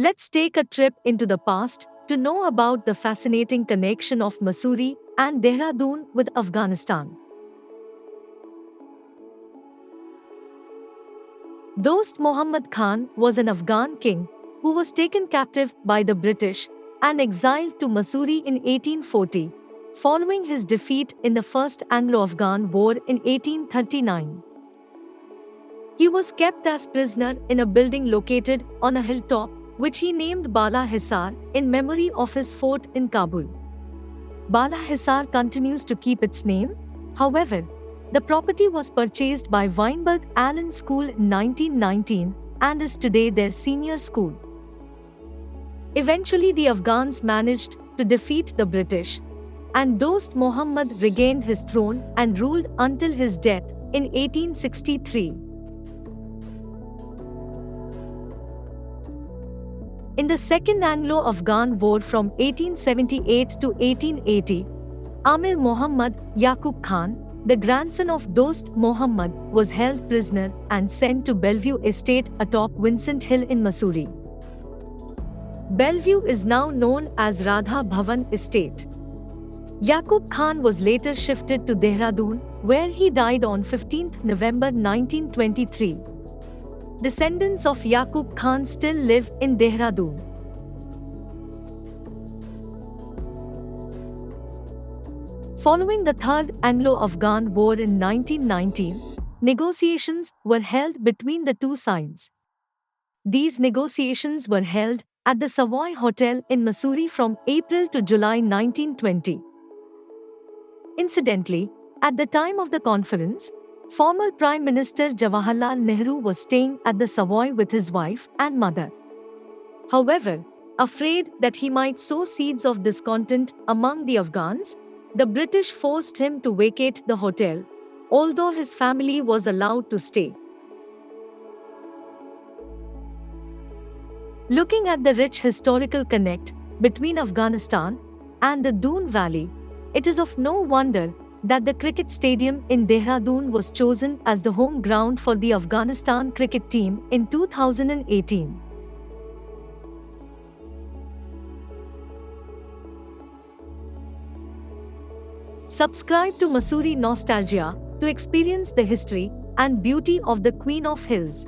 Let's take a trip into the past to know about the fascinating connection of Mussoorie and Dehradun with Afghanistan. Dost Muhammad Khan was an Afghan king who was taken captive by the British and exiled to Mussoorie in 1840, following his defeat in the First Anglo-Afghan War in 1839. He was kept as prisoner in a building located on a hilltop, which he named Bala Hisar in memory of his fort in Kabul. Bala Hisar continues to keep its name, however. The property was purchased by Weinberg Allen School in 1919 and is today their senior school. Eventually, the Afghans managed to defeat the British, and Dost Muhammad regained his throne and ruled until his death in 1863. In the Second Anglo-Afghan War from 1878 to 1880, Amir Muhammad Yaqub Khan, the grandson of Dost Muhammad, was held prisoner and sent to Bellevue Estate atop Vincent Hill in Mussoorie. Bellevue is now known as Radha Bhavan Estate. Yaqub Khan was later shifted to Dehradun, where he died on 15 November 1923. Descendants of Yaqub Khan still live in Dehradun. Following the Third Anglo-Afghan War in 1919, negotiations were held between the two sides. These negotiations were held at the Savoy Hotel in Mussoorie from April to July 1920. Incidentally, at the time of the conference, former Prime Minister Jawaharlal Nehru was staying at the Savoy with his wife and mother. However, afraid that he might sow seeds of discontent among the Afghans, the British forced him to vacate the hotel, although his family was allowed to stay. Looking at the rich historical connect between Afghanistan and the Doon Valley, it is of no wonder that the cricket stadium in Dehradun was chosen as the home ground for the Afghanistan cricket team in 2018. Subscribe to Mussoorie Nostalgia to experience the history and beauty of the Queen of Hills.